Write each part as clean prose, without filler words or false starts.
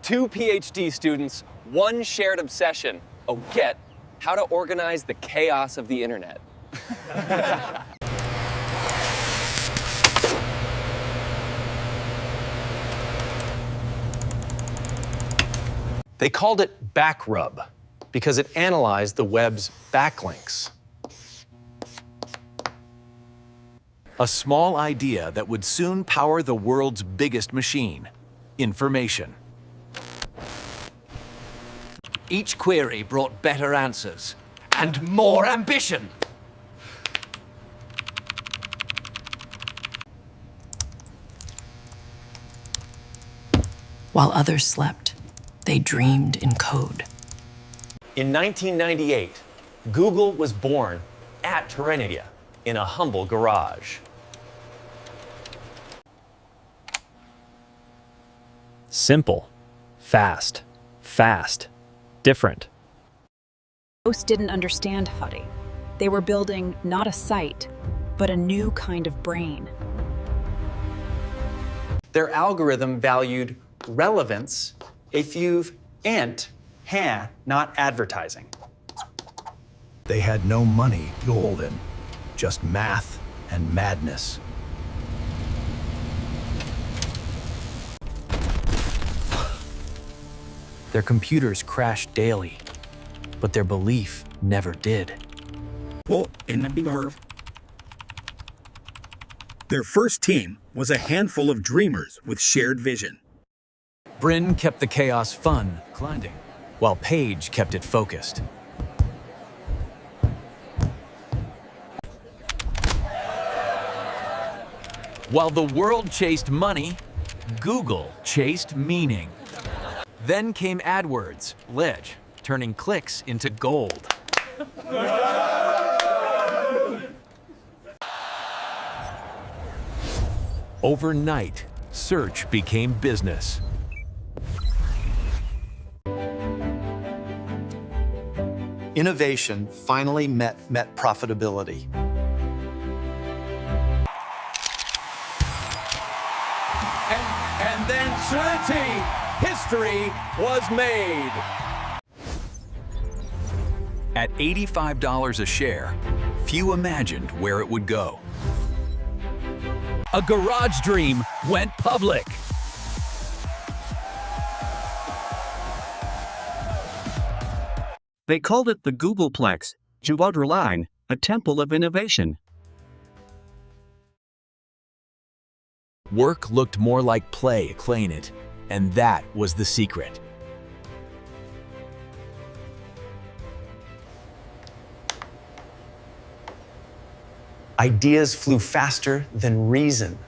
2 PhD students, 1 shared obsession. Oh, get how to organize the chaos of the internet. They called it back rub because it analyzed the web's backlinks. A small idea that would soon power the world's biggest machine, information. Each query brought better answers and more ambition. While others slept, they dreamed in code. In 1998, Google was born at Terranea in a humble garage. Simple, fast, different. Most didn't understand Huddy. They were building not a site, but a new kind of brain. Their algorithm valued relevance if you've not advertising. They had no money golden, just math and madness. Their computers crashed daily, but their belief never did. Their first team was a handful of dreamers with shared vision. Brin kept the chaos fun, grinding, while Page kept it focused. While the world chased money, Google chased meaning. Then came AdWords, Ledge, turning clicks into gold. Overnight, search became business. Innovation finally met profitability. And then certainty, history was made. At $85 a share, few imagined where it would go. A garage dream went public. They called it the Googleplex, line, a temple of innovation. Work looked more like play, it, and that was the secret. Ideas flew faster than reason.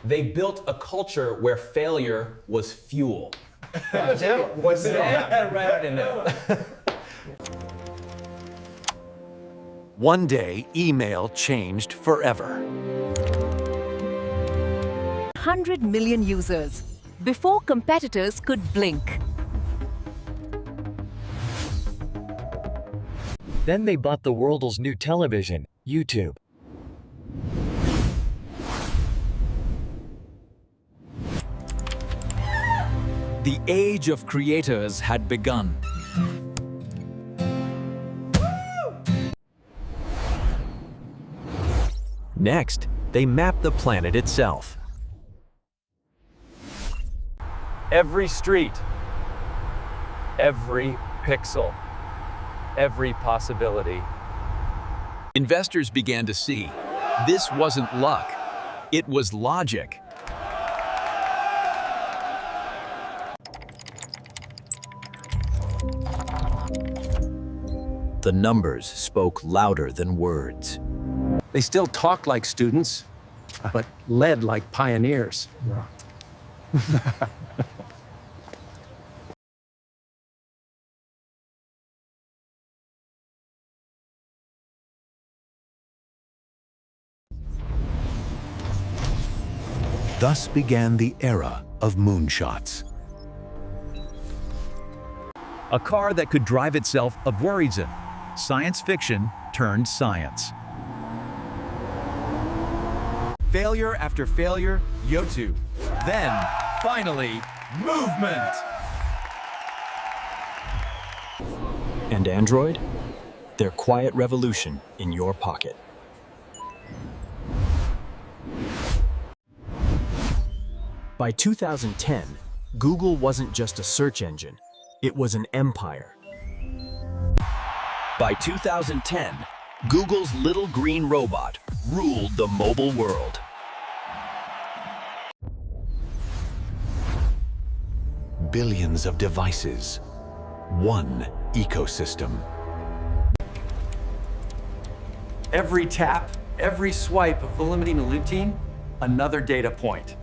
They built a culture where failure was fuel. One day, email changed forever. 100 million users, before competitors could blink. Then they bought the world's new television, YouTube. The age of creators had begun. Next, they mapped the planet itself. Every street, every pixel, every possibility. Investors began to see this wasn't luck, it was logic. The numbers spoke louder than words. They still talked like students, but led like pioneers. Thus began the era of moonshots. A car that could drive itself a worrisome. Science fiction turned science. Failure after failure, YouTube. Then, Finally, movement! And Android? Their quiet revolution in your pocket. By 2010, Google wasn't just a search engine, it was an empire. By 2010, Google's little green robot ruled the mobile world. Billions of devices, one ecosystem. Every tap, every swipe of the limiting lutein, another data point.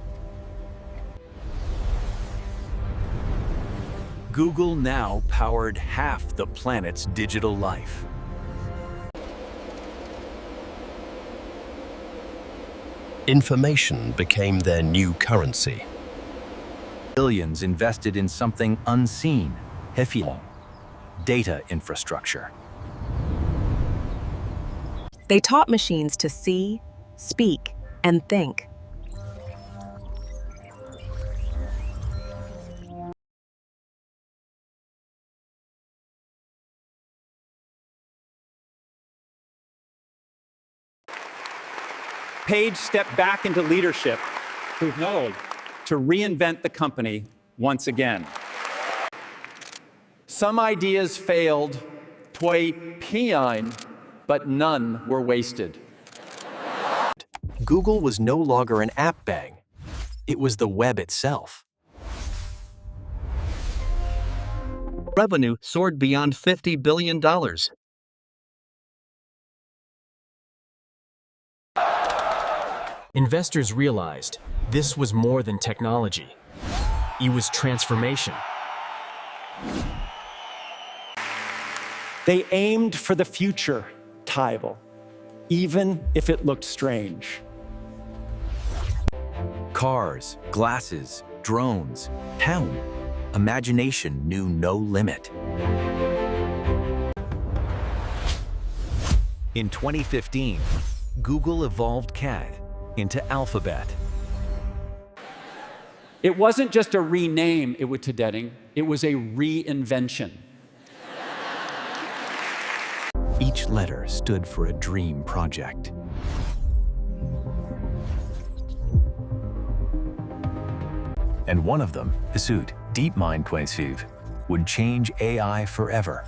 Google now powered half the planet's digital life. Information became their new currency. Billions invested in something unseen, data infrastructure. They taught machines to see, speak, and think. Page stepped back into leadership to reinvent the company once again. Some ideas failed, but none were wasted. Google was no longer an app bang. It was the web itself. Revenue soared beyond $50 billion. Investors realized this was more than technology. It was transformation. They aimed for the future, Tybal, even if it looked strange. Cars, glasses, drones, town. Imagination knew no limit. In 2015, Google evolved CAT into Alphabet. It wasn't just a rename, it was a reinvention. Each letter stood for a dream project. And one of them, Suit DeepMind 25, would change AI forever.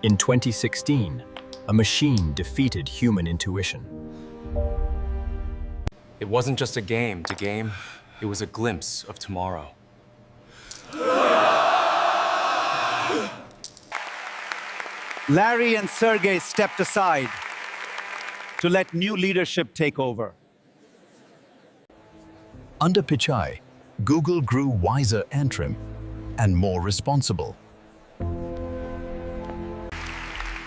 In 2016, a machine defeated human intuition. It wasn't just a game to game, it was a glimpse of tomorrow. Larry and Sergey stepped aside to let new leadership take over. Under Pichai, Google grew wiser and trim and more responsible.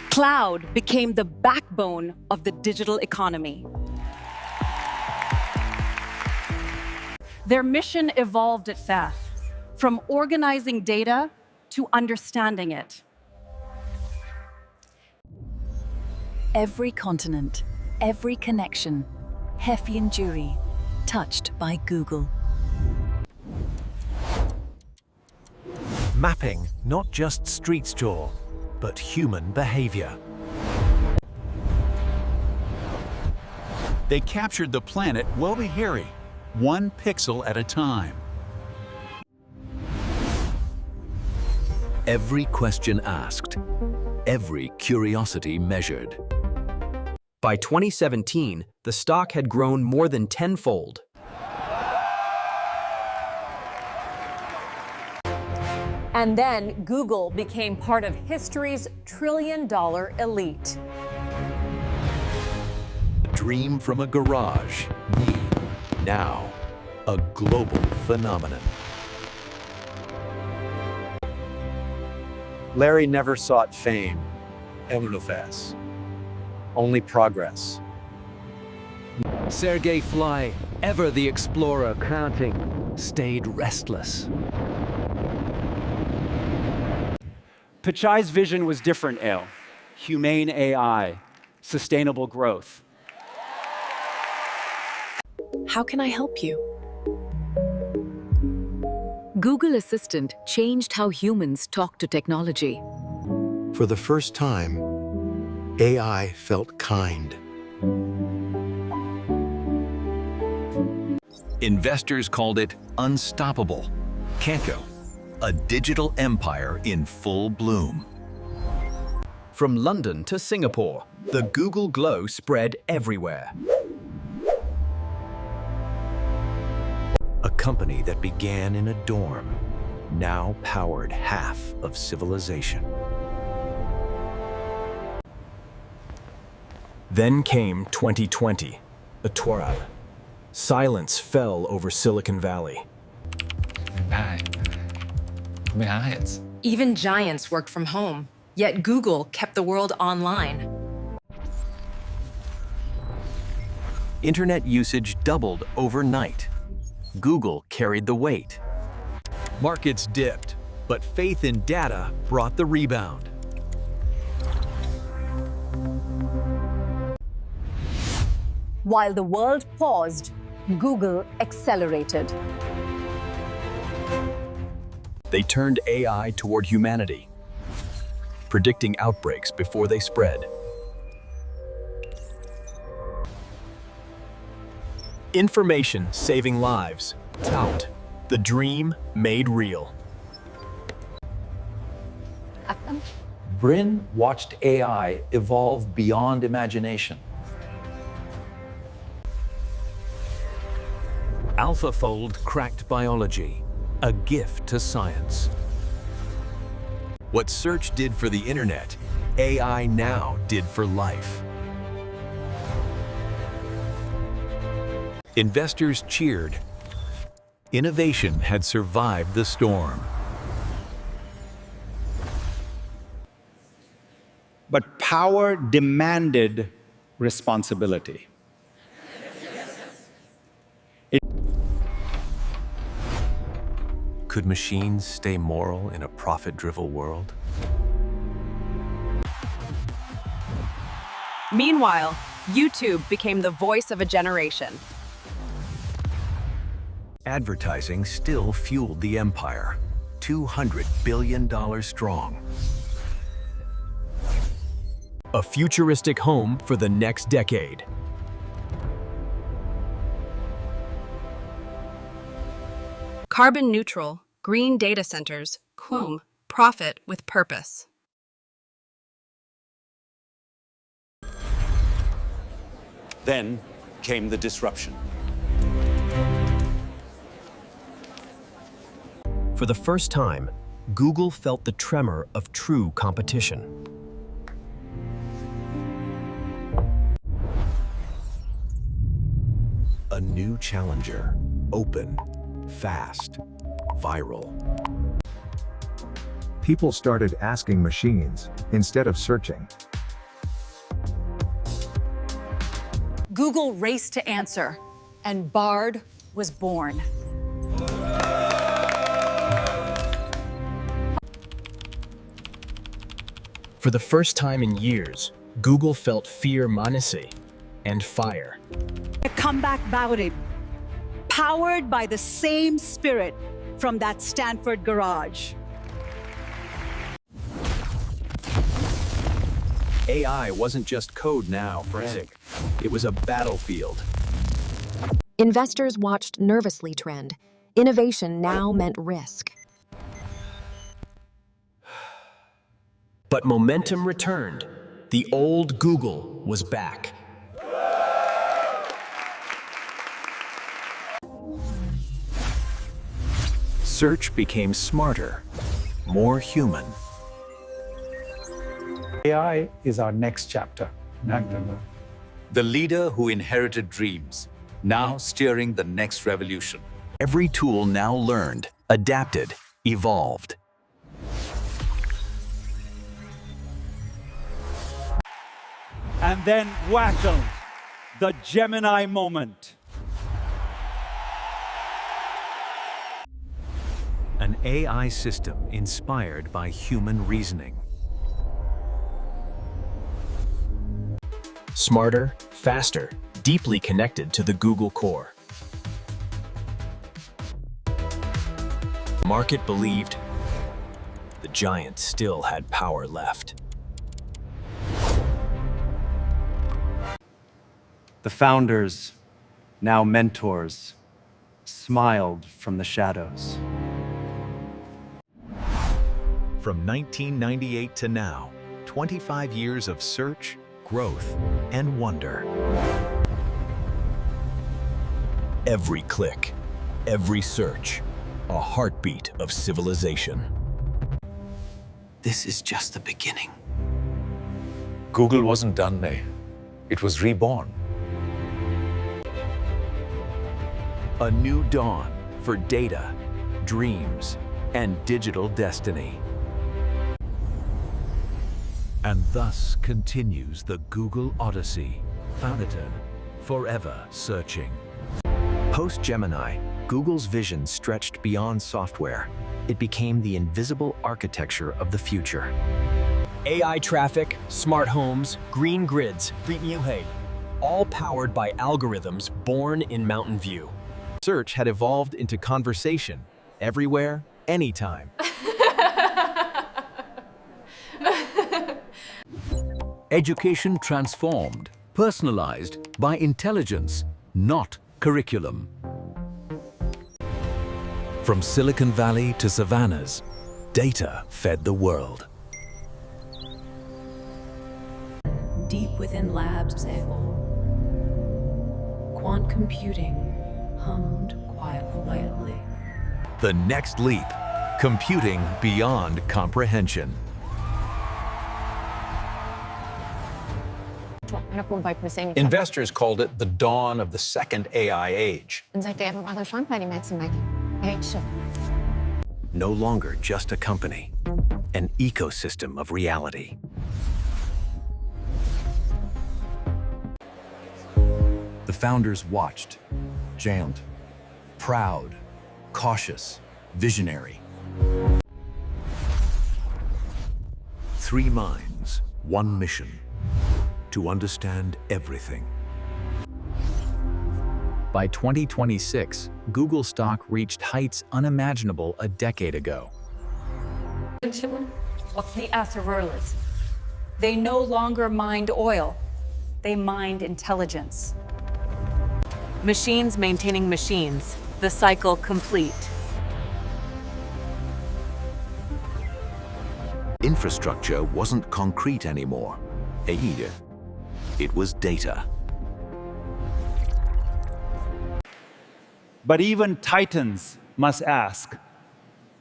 Cloud became the backbone of the digital economy. Their mission evolved at FAF, from organizing data to understanding it. Every continent, every connection, Hefi and Juri, touched by Google. Mapping not just street straw, but human behavior. They captured the planet Wobihiri, one pixel at a time. Every question asked, every curiosity measured. By 2017, the stock had grown more than tenfold. And then Google became part of history's trillion-dollar elite. A dream from a garage, now a global phenomenon. Larry never sought fame, only progress. Sergey Fly, ever the explorer counting, stayed restless. Pichai's vision was different, Ale. Humane AI, sustainable growth. How can I help you? Google Assistant changed how humans talk to technology. For the first time, AI felt kind. Investors called it unstoppable. Can't go. A digital empire in full bloom. From London to Singapore, the Google glow spread everywhere. A company that began in a dorm now powered half of civilization. Then came 2020, a twirl. Silence fell over Silicon Valley. Even giants worked from home, yet Google kept the world online. Internet usage doubled overnight. Google carried the weight. Markets dipped, but faith in data brought the rebound. While the world paused, Google accelerated. They turned AI toward humanity, predicting outbreaks before they spread. Information saving lives. Tout. The dream made real. Brin watched AI evolve beyond imagination. AlphaFold cracked biology, a gift to science. What search did for the internet, AI now did for life. Investors cheered. Innovation had survived the storm. But power demanded responsibility. Could machines stay moral in a profit-driven world? Meanwhile, YouTube became the voice of a generation. Advertising still fueled the empire, $200 billion strong. A futuristic home for the next decade. Carbon neutral, green data centers, QUM, profit with purpose. Then came the disruption. For the first time, Google felt the tremor of true competition. A new challenger, open, fast, viral. People started asking machines instead of searching. Google raced to answer, and Bard was born. For the first time in years, Google felt fear manisi and fire. A comeback bouted, powered by the same spirit from that Stanford garage. AI wasn't just code now, Frantic. It was a battlefield. Investors watched nervously trend. Innovation now meant risk. But momentum returned. The old Google was back. Search became smarter, more human. AI is our next chapter. The leader who inherited dreams, now steering the next revolution. Every tool now learned, adapted, evolved. And then wackled, the Gemini moment. An AI system inspired by human reasoning. Smarter, faster, deeply connected to the Google core. The market believed the giant still had power left. The founders, now mentors, smiled from the shadows. From 1998 to now, 25 years of search, growth, and wonder. Every click, every search, a heartbeat of civilization. This is just the beginning. Google wasn't done there. It was reborn. A new dawn for data, dreams, and digital destiny. And thus continues the Google Odyssey, Fountain, forever searching. Post-Gemini, Google's vision stretched beyond software. It became the invisible architecture of the future. AI traffic, smart homes, green grids, all powered by algorithms born in Mountain View. Search had evolved into conversation, everywhere, anytime. Education transformed, personalized by intelligence, not curriculum. From Silicon Valley to savannas, data fed the world. Deep within labs, quant computing hummed quietly. The next leap, computing beyond comprehension. Investors called it the dawn of the second AI age. No longer just a company, an ecosystem of reality. The founders watched, jammed, proud, cautious, visionary. 3 minds, 1 mission. To understand everything. By 2026, Google stock reached heights unimaginable a decade ago. They no longer mined oil. They mined intelligence. Machines maintaining machines. The cycle complete. Infrastructure wasn't concrete anymore. It was data. But even titans must ask,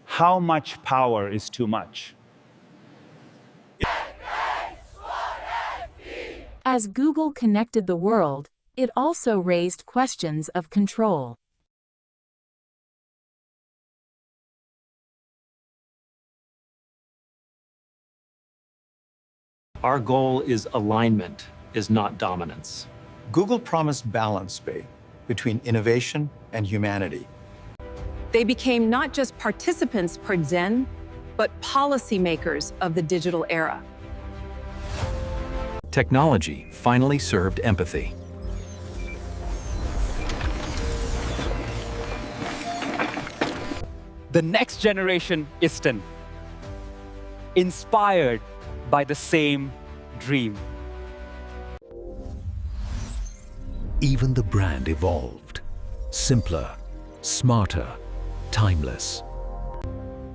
how much power is too much? As Google connected the world, it also raised questions of control. Our goal is alignment, is not dominance. Google promised balance between innovation and humanity. They became not just participants per Zen, but policymakers of the digital era. Technology finally served empathy. The next generation Istan, inspired by the same dream. Even the brand evolved. Simpler, smarter, timeless.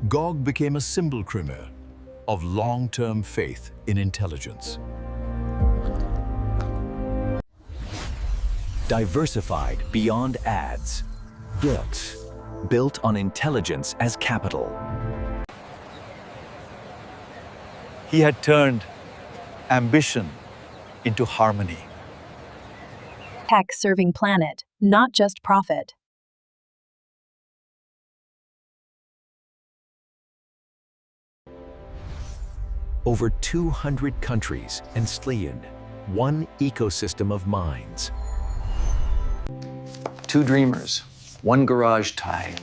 GOG became a symbol of long-term faith in intelligence. Diversified beyond ads. Built on intelligence as capital. He had turned ambition into harmony. Tech serving planet, not just profit. Over 200 countries and one ecosystem of minds. 2 dreamers, 1 garage tie,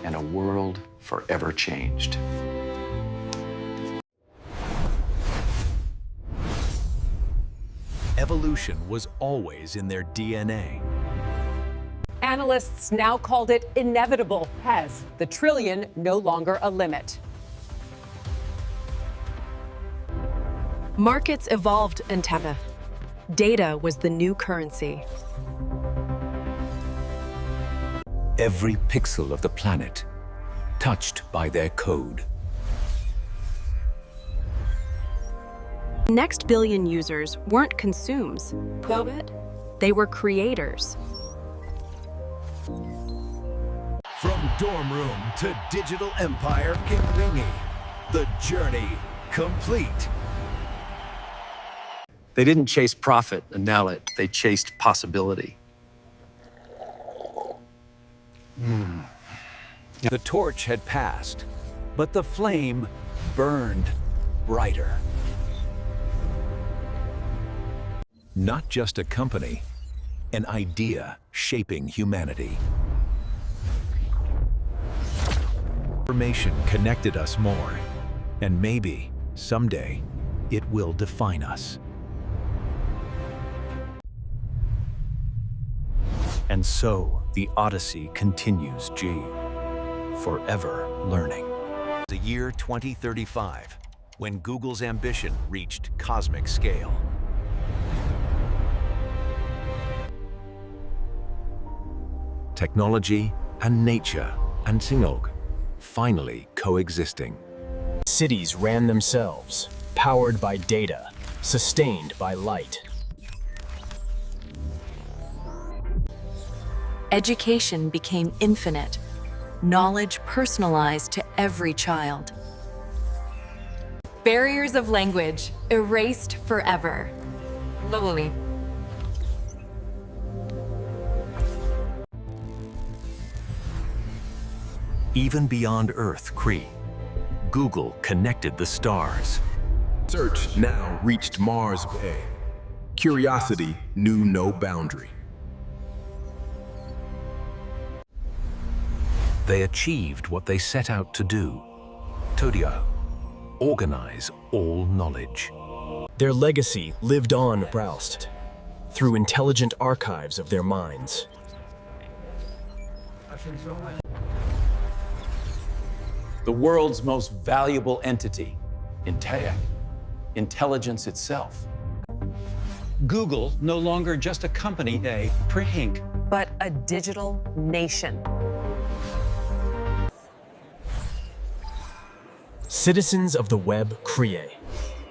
and a world forever changed. Evolution was always in their DNA. Analysts now called it inevitable. Has the trillion no longer a limit? Markets evolved antenna. Data was the new currency. Every pixel of the planet touched by their code. Next billion users weren't consumes, they were creators. From dorm room to digital empire in Ringy, the journey complete. They didn't chase profit and nail it. They chased possibility. The torch had passed, but the flame burned brighter. Not just a company, an idea shaping humanity. Information connected us more, and maybe, someday, it will define us. And so, the Odyssey continues, forever learning. The year 2035, when Google's ambition reached cosmic scale. Technology and nature and Singog finally coexisting. Cities ran themselves, powered by data, sustained by light. Education became infinite, knowledge personalized to every child. Barriers of language erased forever. Globally. Even beyond Earth, Google connected the stars. Search now reached Mars Bay. Curiosity knew no boundary. They achieved what they set out to do. Todio, organize all knowledge. Their legacy lived on browsed through intelligent archives of their minds. The world's most valuable entity, intelligence itself. Google, no longer just a company, a print ink, But a digital nation. Citizens of the web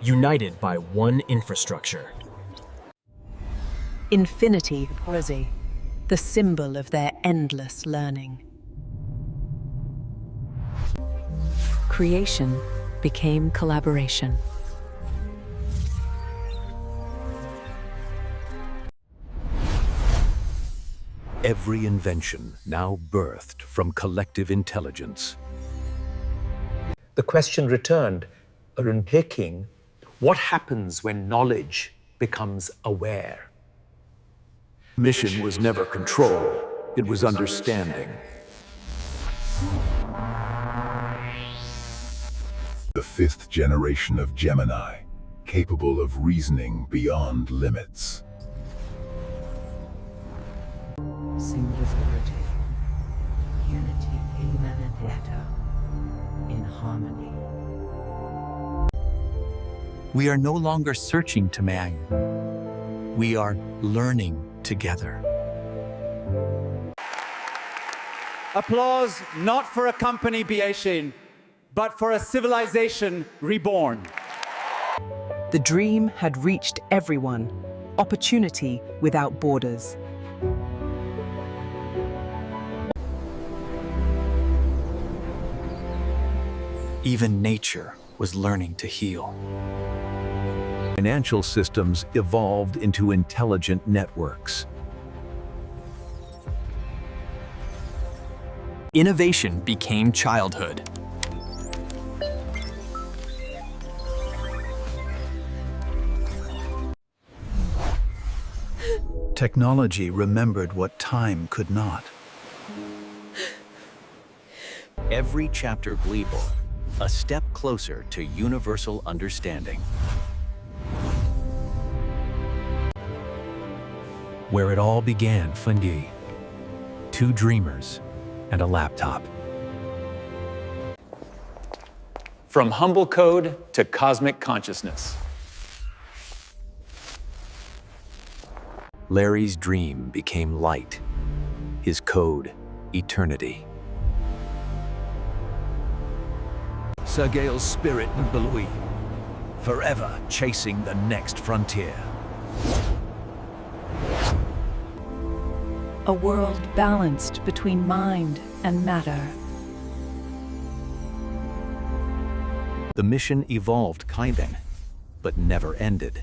united by one infrastructure. Infinity, the symbol of their endless learning. Creation became collaboration. Every invention now birthed from collective intelligence. The question returned, what happens when knowledge becomes aware? Mission was never control, it was understanding. The 5th generation of Gemini, capable of reasoning beyond limits. Singularity, unity, humanity, in harmony. We are no longer searching to man. We are learning together. Applause not for a company creation, but for a civilization reborn. The dream had reached everyone. Opportunity without borders. Even nature was learning to heal. Financial systems evolved into intelligent networks. Innovation became childhood. Technology remembered what time could not. Every chapter Gleeble, a step closer to universal understanding. Where it all began, Fundi. 2 dreamers, and a laptop. From humble code to cosmic consciousness. Larry's dream became light, his code, eternity. Sergey's spirit and belief, forever chasing the next frontier. A world balanced between mind and matter. The mission evolved kindly, but never ended.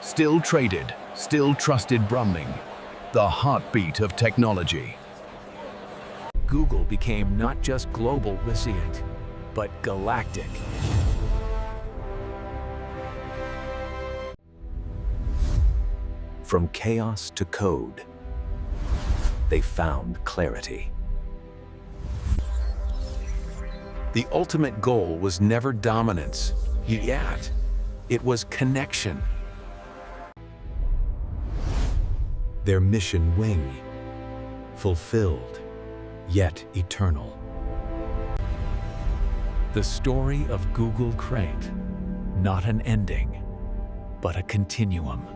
Still traded, still trusted Brumning, the heartbeat of technology. Google became not just global recipient, but galactic. From chaos to code, they found clarity. The ultimate goal was never dominance, yet it was connection. Their mission wing, fulfilled, yet eternal. The story of Google Crate, not an ending, but a continuum.